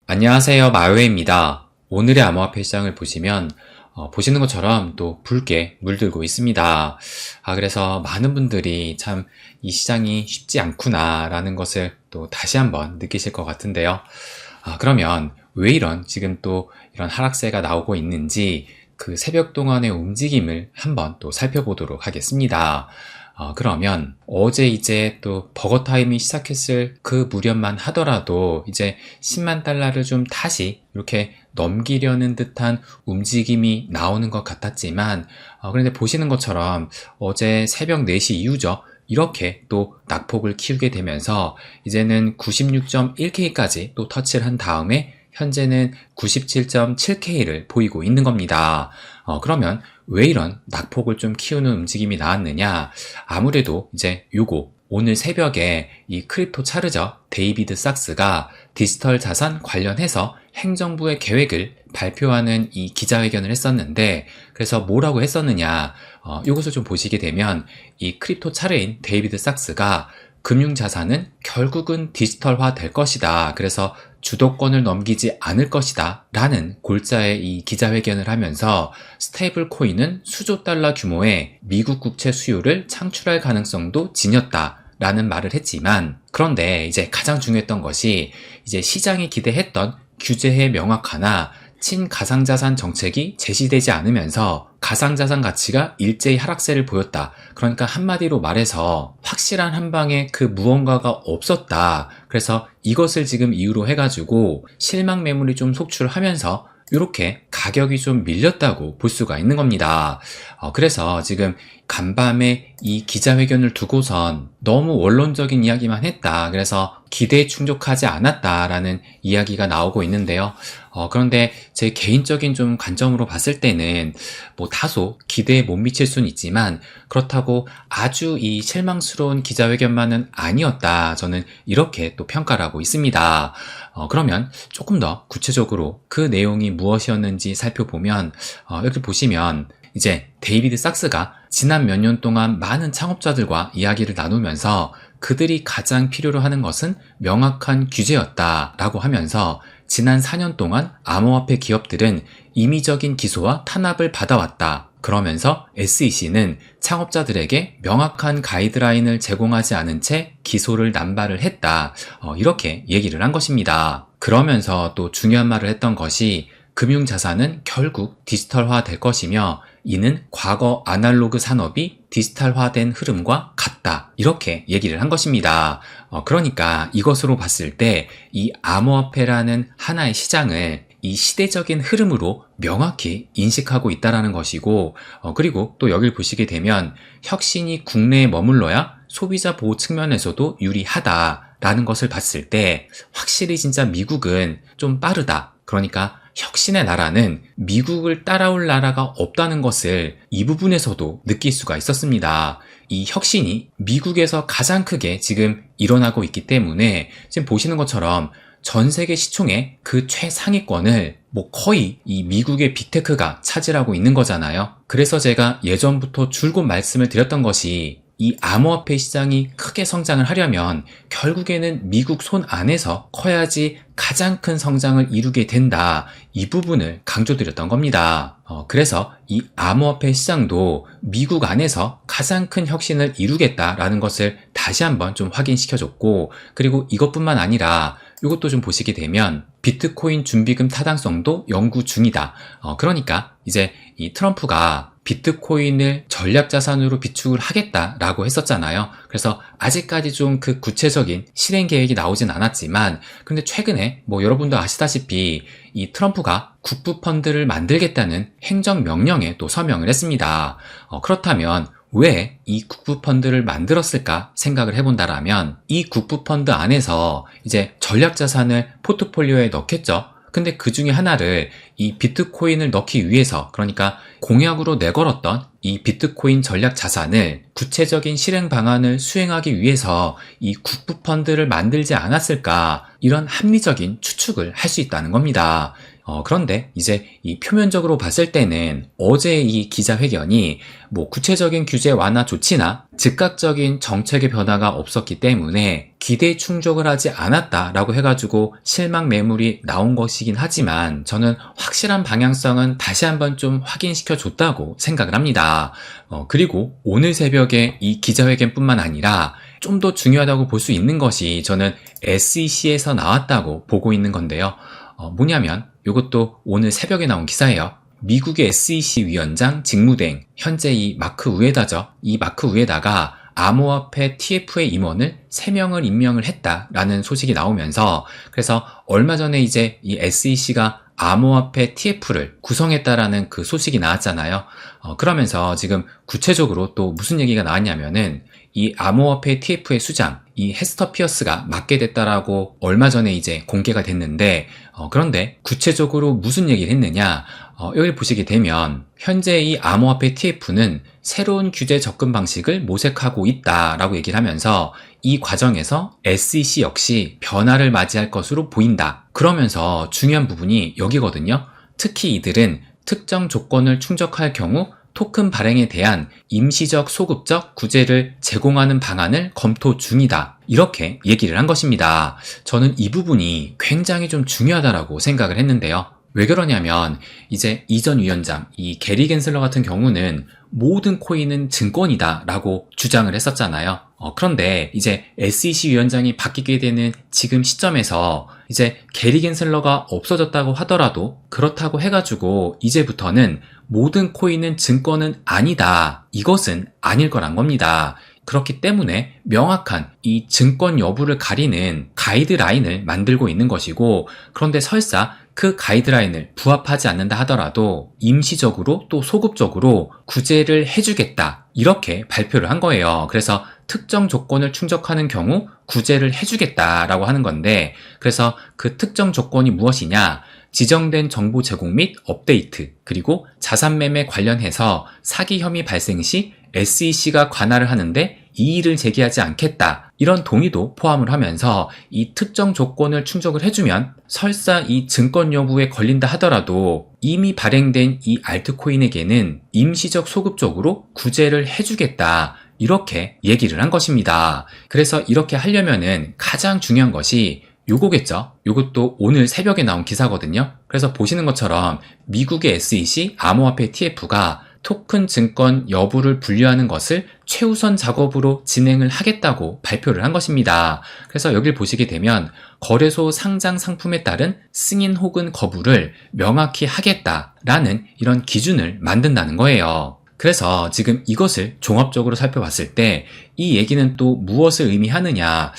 안녕하세요, 마요회입니다. 오늘의 암호화폐 시장을 보시면 보시는 것처럼 또 붉게 물들고 있습니다. 그래서 많은 분들이 참 이 시장이 쉽지 않구나라는 것을 또 다시 한번 느끼실 것 같은데요. 그러면 왜 지금 또 이런 하락세가 나오고 있는지 그 새벽 동안의 움직임을 한번 또 살펴보도록 하겠습니다. 그러면 어제 이제 또 버거타임이 시작했을 그 무렵만 하더라도 이제 10만 달러를 좀 다시 이렇게 넘기려는 듯한 움직임이 나오는 것 같았지만, 그런데 보시는 것처럼 어제 새벽 4시 이후죠. 이렇게 또 낙폭을 키우게 되면서 이제는 96.1K까지 또 터치를 한 다음에 현재는 97.7K를 보이고 있는 겁니다. 그러면 왜 이런 낙폭을 좀 키우는 움직임이 나왔느냐? 아무래도 이제 오늘 새벽에 이 크립토 차르저 데이비드 sak스가 디지털 자산 관련해서 행정부의 계획을 발표하는 이 기자회견을 했었는데, 그래서 뭐라고 했었느냐? 이것을 좀 보시게 되면 이 크립토 차르인 데이비드 sak스가 금융자산은 결국은 디지털화 될 것이다. 그래서 주도권을 넘기지 않을 것이다. 라는 골자의 이 기자회견을 하면서 스테이블 코인은 수조 달러 규모의 미국 국채 수요를 창출할 가능성도 지녔다. 라는 말을 했지만, 그런데 이제 가장 중요했던 것이 이제 시장이 기대했던 규제의 명확화나 친가상자산 정책이 제시되지 않으면서 가상자산 가치가 일제히 하락세를 보였다. 그러니까 한마디로 말해서 확실한 한 방에 그 무언가가 없었다. 그래서 이것을 지금 이유로 해가지고 실망 매물이 좀 속출하면서 이렇게 가격이 좀 밀렸다고 볼 수가 있는 겁니다. 그래서 지금 간밤에 이 기자회견을 두고선 너무 원론적인 이야기만 했다. 그래서 기대에 충족하지 않았다라는 이야기가 나오고 있는데요. 그런데 제 개인적인 좀 관점으로 봤을 때는 뭐 다소 기대에 못 미칠 수는 있지만 그렇다고 아주 이 실망스러운 기자회견만은 아니었다. 저는 이렇게 또 평가를 하고 있습니다. 그러면 조금 더 구체적으로 그 내용이 무엇이었는지 살펴보면 여기 보시면 이제 데이비드 sak스가 지난 몇 년 동안 많은 창업자들과 이야기를 나누면서 그들이 가장 필요로 하는 것은 명확한 규제였다라고 하면서 지난 4년 동안 암호화폐 기업들은 임의적인 기소와 탄압을 받아왔다. 그러면서 SEC는 창업자들에게 명확한 가이드라인을 제공하지 않은 채 기소를 남발을 했다. 이렇게 얘기를 한 것입니다. 그러면서 또 중요한 말을 했던 것이 금융자산은 결국 디지털화 될 것이며 이는 과거 아날로그 산업이 디지털화된 흐름과 같다. 이렇게 얘기를 한 것입니다. 그러니까 이것으로 봤을 때 이 암호화폐라는 하나의 시장을 이 시대적인 흐름으로 명확히 인식하고 있다는 것이고, 그리고 또 여길 보시게 되면 혁신이 국내에 머물러야 소비자 보호 측면에서도 유리하다라는 것을 봤을 때 확실히 진짜 미국은 좀 빠르다. 그러니까 혁신의 나라는 미국을 따라올 나라가 없다는 것을 이 부분에서도 느낄 수가 있었습니다. 이 혁신이 미국에서 가장 크게 지금 일어나고 있기 때문에 지금 보시는 것처럼 전 세계 시총의 그 최상위권을 거의 이 미국의 빅테크가 차지하고 있는 거잖아요. 그래서 제가 예전부터 줄곧 말씀을 드렸던 것이 이 암호화폐 시장이 크게 성장을 하려면 결국에는 미국 손 안에서 커야지 가장 큰 성장을 이루게 된다. 이 부분을 강조드렸던 겁니다. 그래서 이 암호화폐 시장도 미국 안에서 가장 큰 혁신을 이루겠다라는 것을 다시 한번 좀 확인시켜줬고, 그리고 이것뿐만 아니라 이것도 좀 보시게 되면 비트코인 준비금 타당성도 연구 중이다. 그러니까 이제 이 트럼프가 비트코인을 전략자산으로 비축을 하겠다라고 했었잖아요. 그래서 아직까지 좀 그 구체적인 실행 계획이 나오진 않았지만, 근데 최근에 여러분도 아시다시피 이 트럼프가 국부펀드를 만들겠다는 행정명령에 또 서명을 했습니다. 그렇다면 왜 이 국부펀드를 만들었을까 생각을 해본다라면 이 국부펀드 안에서 이제 전략자산을 포트폴리오에 넣겠죠. 근데 그 중에 하나를 이 비트코인을 넣기 위해서, 그러니까 공약으로 내걸었던 이 비트코인 전략 자산을 구체적인 실행 방안을 수행하기 위해서 이 국부펀드를 만들지 않았을까, 이런 합리적인 추측을 할 수 있다는 겁니다. 그런데 이제 이 표면적으로 봤을 때는 어제 이 기자회견이 뭐 구체적인 규제 완화 조치나 즉각적인 정책의 변화가 없었기 때문에 기대 충족을 하지 않았다라고 해가지고 실망 매물이 나온 것이긴 하지만 저는 확실한 방향성은 다시 한번 좀 확인시켜 줬다고 생각을 합니다. 그리고 오늘 새벽에 이 기자회견뿐만 아니라 좀 더 중요하다고 볼 수 있는 것이 저는 SEC에서 나왔다고 보고 있는 건데요. 뭐냐면 이것도 오늘 새벽에 나온 기사예요. 미국의 SEC 위원장 직무대행, 현재 이 마크 우에다죠. 이 마크 우에다가 암호화폐 TF의 임원을 3명을 임명을 했다라는 소식이 나오면서 그래서 얼마 전에 이제 이 SEC가 암호화폐 TF를 구성했다라는 그 소식이 나왔잖아요. 그러면서 지금 구체적으로 또 무슨 얘기가 나왔냐면은 이 암호화폐 TF의 수장, 이 헤스터 피어스가 맡게 됐다라고 얼마 전에 이제 공개가 됐는데, 그런데 구체적으로 무슨 얘기를 했느냐, 여기 보시게 되면, 현재 이 암호화폐 TF는 새로운 규제 접근 방식을 모색하고 있다라고 얘기를 하면서 이 과정에서 SEC 역시 변화를 맞이할 것으로 보인다. 그러면서 중요한 부분이 여기거든요. 특히 이들은 특정 조건을 충족할 경우 토큰 발행에 대한 임시적 소급적 구제를 제공하는 방안을 검토 중이다. 이렇게 얘기를 한 것입니다. 저는 이 부분이 굉장히 좀 중요하다라고 생각을 했는데요. 왜 그러냐면 이제 이전 위원장 이 게리 겐슬러 같은 경우는 모든 코인은 증권이다 라고 주장을 했었잖아요. 그런데 이제 SEC 위원장이 바뀌게 되는 지금 시점에서 이제 게리 겐슬러가 없어졌다고 하더라도 그렇다고 해가지고 이제부터는 모든 코인은 증권은 아니다. 이것은 아닐 거란 겁니다. 그렇기 때문에 명확한 이 증권 여부를 가리는 가이드라인을 만들고 있는 것이고 그런데 설사 그 가이드라인을 부합하지 않는다 하더라도 임시적으로 또 소급적으로 구제를 해주겠다 이렇게 발표를 한 거예요. 그래서 특정 조건을 충족하는 경우 구제를 해주겠다라고 하는 건데 그래서 그 특정 조건이 무엇이냐 지정된 정보 제공 및 업데이트 그리고 자산 매매 관련해서 사기 혐의 발생 시 SEC가 관할을 하는데 이의를 제기하지 않겠다. 이런 동의도 포함을 하면서 이 특정 조건을 충족을 해주면 설사 이 증권 여부에 걸린다 하더라도 이미 발행된 이 알트코인에게는 임시적 소급적으로 구제를 해주겠다. 이렇게 얘기를 한 것입니다. 그래서 이렇게 하려면은 가장 중요한 것이 요거겠죠. 요것도 오늘 새벽에 나온 기사거든요. 그래서 보시는 것처럼 미국의 SEC 암호화폐 TF가 토큰 증권 여부를 분류하는 것을 최우선 작업으로 진행을 하겠다고 발표를 한 것입니다. 그래서 여길 보시게 되면 거래소 상장 상품에 따른 승인 혹은 거부를 명확히 하겠다라는 이런 기준을 만든다는 거예요. 그래서 지금 이것을 종합적으로 살펴봤을 때 이 얘기는 또 무엇을 의미하느냐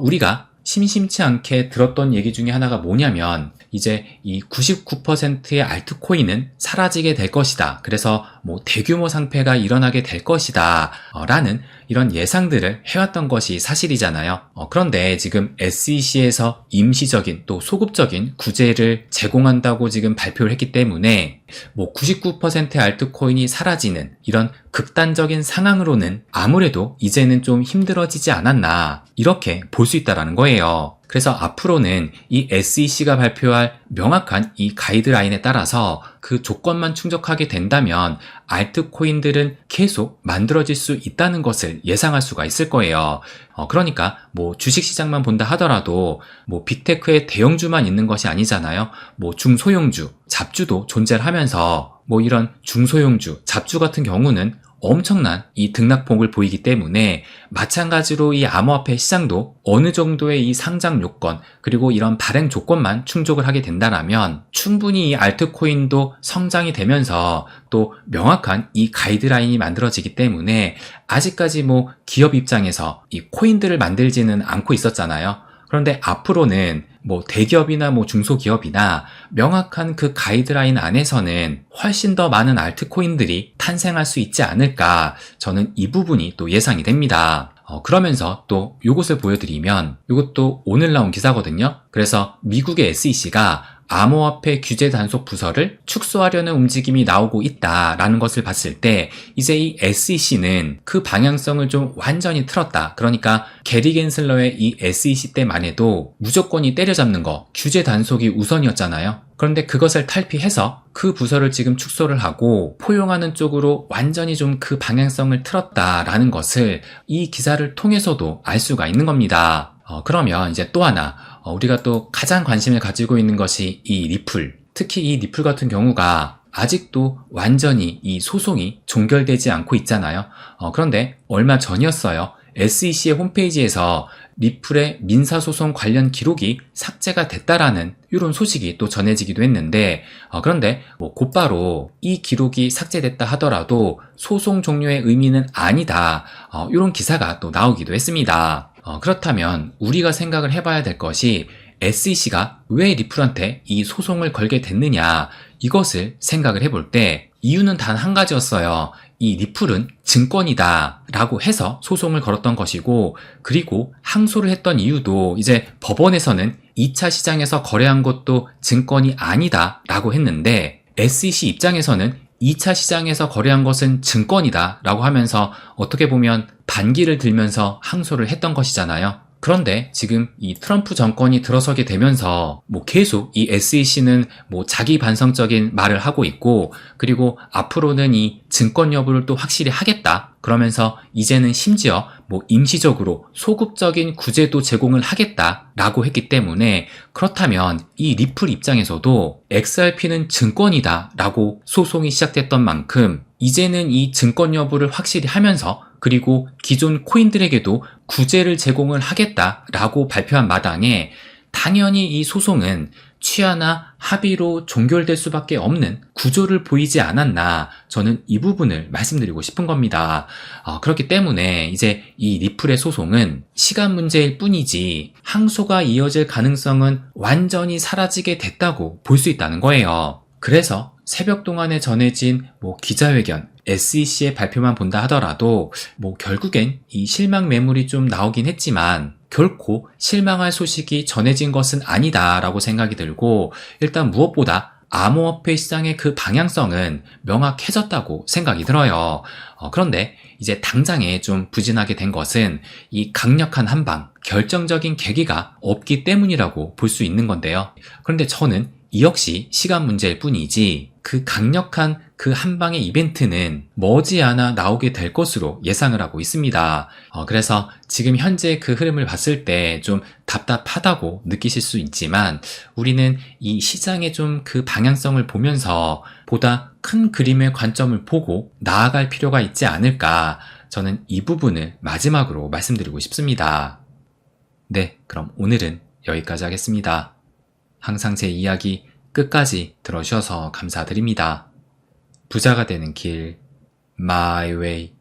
우리가 심심치 않게 들었던 얘기 중에 하나가 뭐냐면 이제 이 99%의 알트코인은 사라지게 될 것이다. 그래서 뭐 대규모 상패가 일어나게 될 것이다. 라는 이런 예상들을 해왔던 것이 사실이잖아요. 그런데 지금 SEC에서 임시적인 또 소급적인 구제를 제공한다고 지금 발표를 했기 때문에 뭐 99%의 알트코인이 사라지는 이런 극단적인 상황으로는 아무래도 이제는 좀 힘들어지지 않았나 이렇게 볼 수 있다는 거예요. 그래서 앞으로는 이 SEC가 발표할 명확한 이 가이드라인에 따라서 그 조건만 충족하게 된다면 알트코인들은 계속 만들어질 수 있다는 것을 예상할 수가 있을 거예요. 그러니까 뭐 주식시장만 본다 하더라도 뭐 빅테크의 대형주만 있는 것이 아니잖아요. 뭐 중소형주, 잡주도 존재를 하면서 뭐 이런 중소형주, 잡주 같은 경우는 엄청난 이 등락폭을 보이기 때문에 마찬가지로 이 암호화폐 시장도 어느 정도의 이 상장 요건 그리고 이런 발행 조건만 충족을 하게 된다면 충분히 이 알트코인도 성장이 되면서 또 명확한 이 가이드라인이 만들어지기 때문에 아직까지 뭐 기업 입장에서 이 코인들을 만들지는 않고 있었잖아요. 그런데 앞으로는 뭐 대기업이나 뭐 중소기업이나 명확한 그 가이드라인 안에서는 훨씬 더 많은 알트코인들이 탄생할 수 있지 않을까 저는 이 부분이 또 예상이 됩니다. 그러면서 또 요것을 보여드리면 이것도 오늘 나온 기사거든요. 그래서 미국의 SEC가 암호화폐 규제 단속 부서를 축소하려는 움직임이 나오고 있다라는 것을 봤을 때 이제 이 SEC는 그 방향성을 좀 완전히 틀었다. 그러니까 게리 겐슬러의 이 SEC 때만 해도 무조건이 때려잡는 거 규제 단속이 우선이었잖아요. 그런데 그것을 탈피해서 그 부서를 지금 축소를 하고 포용하는 쪽으로 완전히 좀 그 방향성을 틀었다라는 것을 이 기사를 통해서도 알 수가 있는 겁니다. 그러면 이제 또 하나, 우리가 또 가장 관심을 가지고 있는 것이 이 리플. 특히 이 리플 같은 경우가 아직도 완전히 이 소송이 종결되지 않고 있잖아요. 그런데 얼마 전이었어요. SEC의 홈페이지에서 리플의 민사소송 관련 기록이 삭제가 됐다라는 이런 소식이 또 전해지기도 했는데, 그런데 곧바로 이 기록이 삭제됐다 하더라도 소송 종료의 의미는 아니다, 이런 기사가 또 나오기도 했습니다. 그렇다면 우리가 생각을 해봐야 될 것이 SEC가 왜 리플한테 이 소송을 걸게 됐느냐, 이것을 생각을 해볼 때 이유는 단 한 가지였어요. 이 리플은 증권이다 라고 해서 소송을 걸었던 것이고, 그리고 항소를 했던 이유도 이제 법원에서는 2차 시장에서 거래한 것도 증권이 아니다 라고 했는데, SEC 입장에서는 2차 시장에서 거래한 것은 증권이다 라고 하면서 어떻게 보면 반기를 들면서 항소를 했던 것이잖아요. 그런데 지금 이 트럼프 정권이 들어서게 되면서 계속 이 SEC는 자기 반성적인 말을 하고 있고, 그리고 앞으로는 이 증권 여부를 또 확실히 하겠다, 그러면서 이제는 심지어 임시적으로 소급적인 구제도 제공을 하겠다라고 했기 때문에, 그렇다면 이 리플 입장에서도 XRP는 증권이다 라고 소송이 시작됐던 만큼 이제는 이 증권 여부를 확실히 하면서, 그리고 기존 코인들에게도 구제를 제공을 하겠다라고 발표한 마당에 당연히 이 소송은 취하나 합의로 종결될 수밖에 없는 구조를 보이지 않았나, 저는 이 부분을 말씀드리고 싶은 겁니다. 그렇기 때문에 이제 이 리플의 소송은 시간 문제일 뿐이지 항소가 이어질 가능성은 완전히 사라지게 됐다고 볼 수 있다는 거예요. 그래서 새벽 동안에 전해진 기자회견, SEC의 발표만 본다 하더라도 결국엔 이 실망 매물이 좀 나오긴 했지만 결코 실망할 소식이 전해진 것은 아니다라고 생각이 들고, 일단 무엇보다 암호화폐 시장의 그 방향성은 명확해졌다고 생각이 들어요. 그런데 이제 당장에 좀 부진하게 된 것은 이 강력한 한방, 결정적인 계기가 없기 때문이라고 볼 수 있는 건데요. 그런데 저는 이 역시 시간 문제일 뿐이지 그 강력한 그 한방의 이벤트는 머지않아 나오게 될 것으로 예상을 하고 있습니다. 그래서 지금 현재 그 흐름을 봤을 때 좀 답답하다고 느끼실 수 있지만, 우리는 이 시장의 좀 그 방향성을 보면서 보다 큰 그림의 관점을 보고 나아갈 필요가 있지 않을까, 저는 이 부분을 마지막으로 말씀드리고 싶습니다. 네, 그럼 오늘은 여기까지 하겠습니다. 항상 제 이야기 끝까지 들어주셔서 감사드립니다. 부자가 되는 길, My Way.